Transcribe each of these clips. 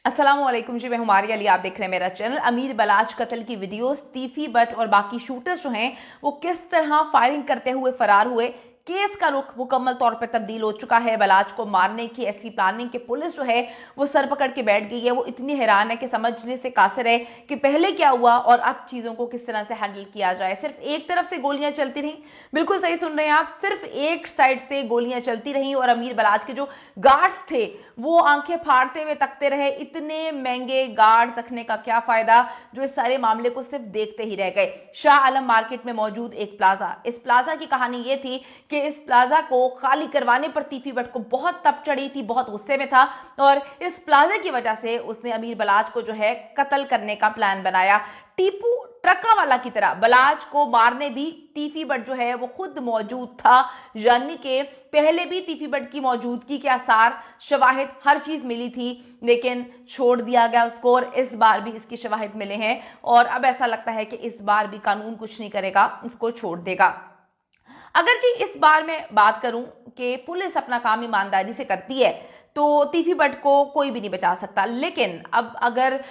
अस्सलामुअलैकुम जी, मैं हूं मारिया अली। आप देख रहे हैं मेरा चैनल। अमीर बलाच कत्ल की वीडियोस, तीफी बट और बाकी शूटर्स जो हैं वो किस तरह फायरिंग करते हुए फरार हुए। केस का रुख मुकम्मल तौर पर तब्दील हो चुका है। बलाच को मारने की ऐसी प्लानिंग कि पुलिस जो है वो सर पकड़ के बैठ गई है। वो इतनी हैरान है कि समझने से कासिर है कि पहले क्या हुआ और अब चीजों को किस तरह से हैंडल किया जाए। सिर्फ एक तरफ से गोलियां चलती रही, बिल्कुल सही सुन रहे हैं आप, सिर्फ एक साइड से गोलियां चलती रही और अमीर बलाच के जो गार्ड्स थे वो आंखें फाड़ते हुए तकते रहे। इतने महंगे गार्ड्स रखने का क्या फायदा जो इस सारे मामले को सिर्फ देखते ही रह गए। शाह आलम मार्केट में मौजूद एक प्लाजा, इस प्लाजा की कहानी ये थी कि इस प्लाजा को खाली करवाने पर तीफी बट को बहुत तप चढ़ी थी, बहुत गुस्से में था और इस प्लाजे की वजह से उसने अमीर बलाच को जो है कत्ल करने का प्लान बनाया। टीपू ट्रका वाला की तरह बलाच को मारने भी तीफी बट जो है वो खुद मौजूद था, यानी कि पहले भी तीफी बट की मौजूदगी के आसार, शवाहिद, हर चीज मिली थी, लेकिन छोड़ दिया गया उसको और इस बार भी इसकी शवाहिद मिले हैं और अब ऐसा लगता है कि इस बार भी कानून कुछ नहीं करेगा, इसको छोड़ देगा। अगर जी इस बार मैं बात करूं कि पुलिस अपना काम ईमानदारी से करती है तो तीफी बट को कोई भी नहीं बचा सकता, लेकिन अब अगर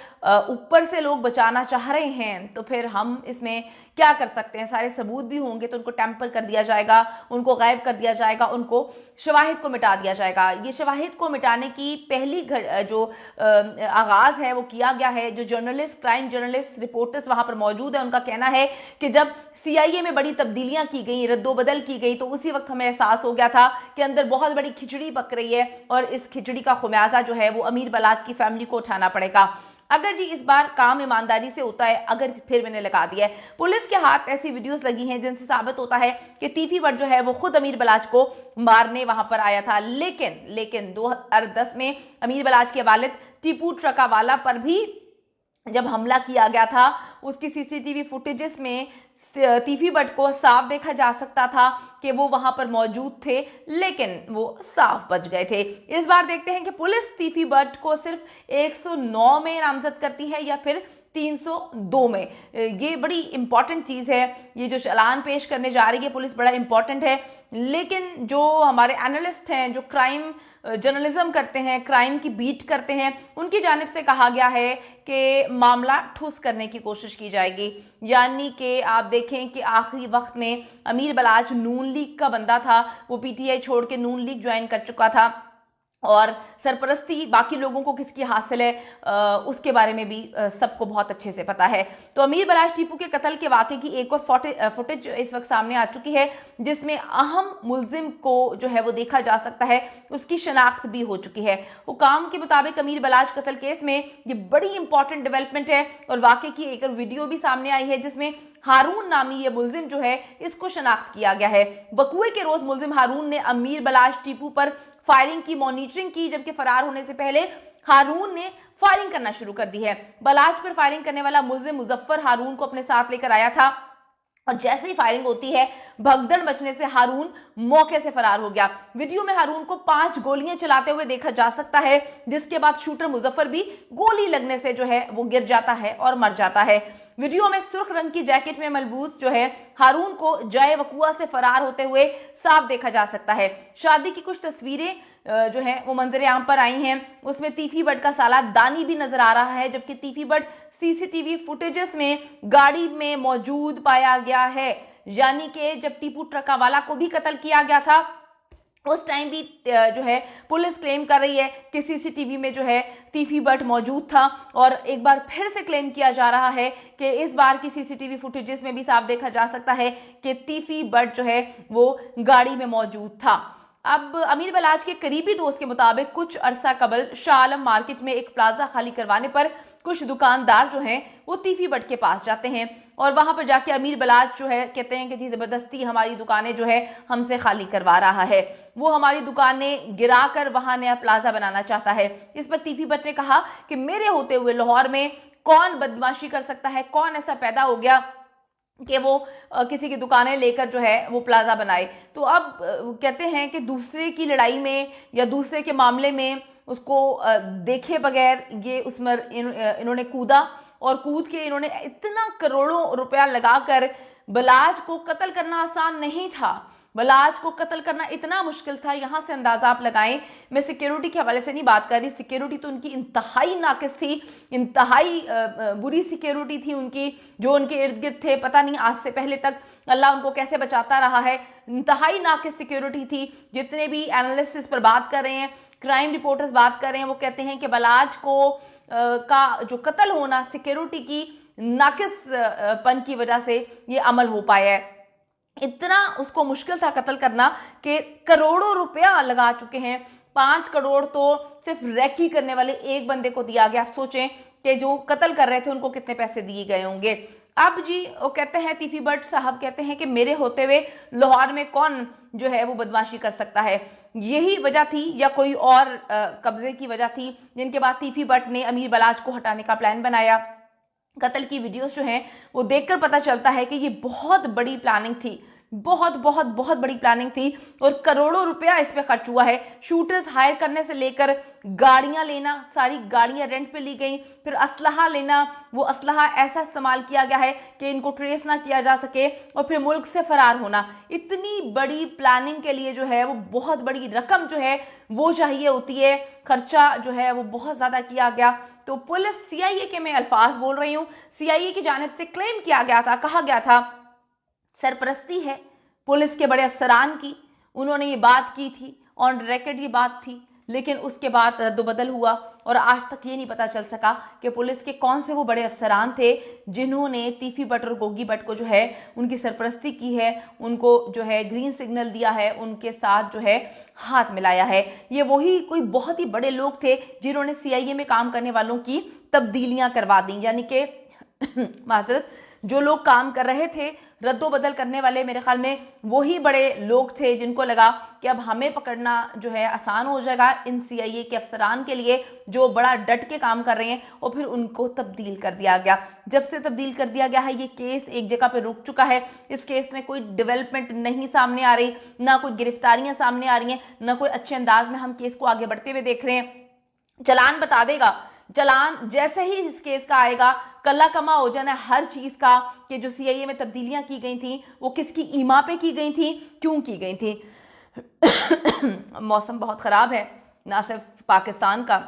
ऊपर से लोग बचाना चाह रहे हैं तो फिर हम इसमें क्या कर सकते हैं। सारे सबूत भी होंगे तो उनको टेम्पर कर दिया जाएगा, उनको गायब कर दिया जाएगा, उनको शवाहिद को मिटा दिया जाएगा। ये शवाहिद को मिटाने की पहली जो आगाज है वो किया गया है। जो जर्नलिस्ट, क्राइम जर्नलिस्ट, रिपोर्टर्स वहां पर मौजूद है, उनका कहना है कि जब सीआईए में बड़ी तब्दीलियां की गई, रद्दोबदल की गई, तो उसी वक्त हमें एहसास हो गया था कि अंदर बहुत बड़ी खिचड़ी पक रही है और इस खिचड़ी का खुमियाजा जो है वो अमीर बलाच की फैमिली को उठाना पड़ेगा। अगर जी इस बार काम ईमानदारी से होता है, अगर फिर मैंने लगा दिया है, पुलिस के हाथ ऐसी वीडियोस लगी हैं जिनसे साबित होता है कि तीफी बट जो है वो खुद अमीर बलाच को मारने वहां पर आया था। लेकिन 2010 में अमीर बलाच के वालिद टीपू ट्रकावाला पर भी जब हमला किया गया था, उसकी सीसीटीवी फुटेजेस में तीफी बट को साफ देखा जा सकता था कि वो वहां पर मौजूद थे, लेकिन वो साफ बच गए थे। इस बार देखते हैं कि पुलिस तीफी बट को सिर्फ 109 में नामजद करती है या फिर 302 में। ये बड़ी इंपॉर्टेंट चीज है, ये जो चालान पेश करने जा रही है पुलिस, बड़ा इंपॉर्टेंट है। लेकिन जो हमारे एनालिस्ट हैं, जो क्राइम जर्नलिज्म करते हैं, क्राइम की बीट करते हैं, उनकी जानिब से कहा गया है कि मामला ठुस करने की कोशिश की जाएगी। यानी कि आप देखें कि आखिरी वक्त में अमीर बलाच नून लीग का बंदा था, वो पीटीआई छोड़ के नून लीग ज्वाइन कर चुका था और सरपरस्ती बाकी लोगों को किसकी हासिल है उसके बारे में भी सबको बहुत अच्छे से पता है। तो अमीर बलाच टीपू के कत्ल के वाक़े की एक और फुटेज इस वक्त सामने आ चुकी है जिसमें अहम मुल्जिम को जो है वो देखा जा सकता है, उसकी शनाख्त भी हो चुकी है। हुकाम के मुताबिक अमीर बलाच कत्ल केस में ये बड़ी इंपॉर्टेंट डेवलपमेंट है और वाक़े की एक वीडियो भी सामने आई है जिसमें हारून नामी ये मुल्जिम जो है इसको शनाख्त किया गया है। वकूए के रोज मुल्जिम हारून ने अमीर बलाच टीपू पर फायरिंग की मॉनिटरिंग की, जबकि फरार होने से पहले हारून ने फायरिंग करना शुरू कर दी है। बलाच पर फायरिंग करने वाला मुल्जिम मुजफ्फर हारून को अपने साथ लेकर आया था और जैसे ही फायरिंग होती है भगदड़ मचने से हारून मौके से फरार हो गया। वीडियो में हारून को 5 गोलियां चलाते हुए देखा जा सकता है, जिसके बाद शूटर मुजफ्फर भी गोली लगने से जो है वो गिर जाता है और मर जाता है। वीडियो में सुर्ख रंग की जैकेट में मलबूस जो है हारून को जाए वकुआ से फरार होते हुए साफ देखा जा सकता है। शादी की कुछ तस्वीरें जो है वो मंजर आम पर आई हैं, उसमें तीफी बट का साला दानी भी नजर आ रहा है, जबकि तीफी बट सीसीटीवी फुटेजेस में गाड़ी में मौजूद पाया गया है। यानी कि जब टीपू ट्रकावाला को भी कत्ल किया गया था उस टाइम भी जो है पुलिस क्लेम कर रही है कि सीसीटीवी में जो है तीफी बट मौजूद था और एक बार फिर से क्लेम किया जा रहा है कि इस बार की सीसीटीवी फुटेजेस में भी साफ देखा जा सकता है कि तीफी बट जो है वो गाड़ी में मौजूद था। अब अमीर बलाच के करीबी दोस्त के मुताबिक कुछ अरसा कबल शाह आलम मार्केट में एक प्लाजा खाली करवाने पर कुछ दुकानदार जो हैं वो तीफी बट के पास जाते हैं और वहां पर जाके अमीर बलाच जो है कहते हैं कि जी जबरदस्ती हमारी दुकानें जो है हमसे खाली करवा रहा है, वो हमारी दुकानें गिराकर वहां नया प्लाजा बनाना चाहता है। इस पर तीफी बट ने कहा कि मेरे होते हुए लाहौर में कौन बदमाशी कर सकता है, कौन ऐसा पैदा हो गया कि वो किसी की दुकानें लेकर जो है वो प्लाजा बनाए। तो अब कहते हैं कि दूसरे की लड़ाई में या दूसरे के मामले में उसको देखे बगैर ये उसमें इन्होंने कूदा और कूद के इन्होंने इतना करोड़ों रुपया लगाकर बलाच को कत्ल करना आसान नहीं था। बलाज को कत्ल करना इतना मुश्किल था, यहां से अंदाजा आप लगाएं। मैं सिक्योरिटी के हवाले से नहीं बात कर रही, सिक्योरिटी तो उनकी इंतहाई नाकिस थी, इंतहाई बुरी सिक्योरिटी थी उनकी, जो उनके इर्द गिर्द थे। पता नहीं आज से पहले तक अल्लाह उनको कैसे बचाता रहा है। इंतहाई नाकिस सिक्योरिटी थी। जितने भी एनालिस्ट इस पर बात कर रहे हैं, क्राइम रिपोर्टर्स बात कर रहे हैं, वो कहते हैं कि बलाज को का जो कत्ल होना सिक्योरिटी की नाकिस पन की वजह से ये अमल हो पाया है। इतना उसको मुश्किल था कत्ल करना कि करोड़ों रुपया लगा चुके हैं। 5 करोड़ तो सिर्फ रैकी करने वाले एक बंदे को दिया गया। आप सोचें कि जो कत्ल कर रहे थे उनको कितने पैसे दिए गए होंगे। अब जी वो कहते हैं, तीफी भट्ट साहब कहते हैं कि मेरे होते हुए लाहौर में कौन जो है वो बदमाशी कर सकता है। यही वजह थी या कोई और कब्जे की वजह थी, जिनके बाद तीफी भट्ट ने अमीर बलाज को हटाने का प्लान बनाया। कत्ल की वीडियोस जो हैं वो देखकर पता चलता है कि ये बहुत बड़ी प्लानिंग थी, बहुत बहुत बहुत बड़ी प्लानिंग थी और करोड़ों रुपया इस पे खर्च हुआ है। शूटर्स हायर करने से लेकर गाड़ियां लेना, सारी गाड़ियां रेंट पे ली गई, फिर असलहा लेना, वो असलहा ऐसा इस्तेमाल किया गया है कि इनको ट्रेस ना किया जा सके, और फिर मुल्क से फरार होना। इतनी बड़ी प्लानिंग के लिए जो है वो बहुत बड़ी रकम जो है वो चाहिए होती है, खर्चा जो है वो बहुत ज्यादा किया गया। तो पुलिस, सीआईए के मैं अल्फाज बोल रही हूँ, सीआईए की जानिब से क्लेम किया गया था, कहा गया था सरपरस्ती है पुलिस के बड़े अफसरान की, उन्होंने ये बात की थी, ऑन रिकॉर्ड ये बात थी, लेकिन उसके बाद रद्दोबदल हुआ और आज तक ये नहीं पता चल सका कि पुलिस के कौन से वो बड़े अफसरान थे जिन्होंने तीफी भट्ट और गोगी भट्ट को जो है उनकी सरपरस्ती की है, उनको जो है ग्रीन सिग्नल दिया है, उनके साथ जो है हाथ मिलाया है। ये वही कोई बहुत ही बड़े लोग थे जिन्होंने सीआईए में काम करने वालों की तब्दीलियां करवा दी, यानी कि माजरत जो लोग काम कर रहे थे रद्दो बदल करने वाले, मेरे ख्याल में वही बड़े लोग थे जिनको लगा कि अब हमें पकड़ना जो है आसान हो जाएगा इन सीआईए के अफसरान के लिए जो बड़ा डट के काम कर रहे हैं, और फिर उनको तब्दील कर दिया गया। जब से तब्दील कर दिया गया है ये केस एक जगह पे रुक चुका है। इस केस में कोई डेवलपमेंट नहीं सामने आ रही, ना कोई गिरफ्तारियां सामने आ रही हैं, ना कोई अच्छे अंदाज में हम केस को आगे बढ़ते हुए देख रहे हैं। चलान बता देगा, चलान जैसे ही इस केस का आएगा कल्ला कमा हो जाना हर चीज का कि जो सीआईए में तब्दीलियां की गई थी वो किसकी ईमा पे की गई थी, क्यों की गई थी। मौसम बहुत ख़राब है, ना सिर्फ पाकिस्तान का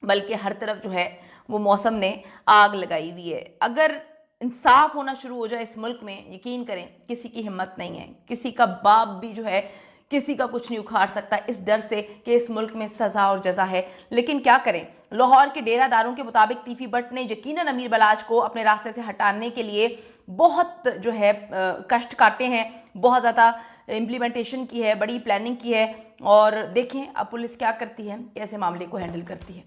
बल्कि हर तरफ जो है वो मौसम ने आग लगाई हुई है। अगर इंसाफ होना शुरू हो जाए इस मुल्क में, यकीन करें किसी की हिम्मत नहीं है, किसी का बाप भी जो है किसी का कुछ नहीं उखाड़ सकता इस डर से कि इस मुल्क में सजा और जजा है। लेकिन क्या करें, लाहौर के डेरादारों के मुताबिक तीफी भट्ट ने यकीनन अमीर बलाज को अपने रास्ते से हटाने के लिए बहुत जो है कष्ट काटे हैं, बहुत ज़्यादा इम्प्लीमेंटेशन की है, बड़ी प्लानिंग की है। और देखें अब पुलिस क्या करती है, कैसे मामले को हैंडल करती है।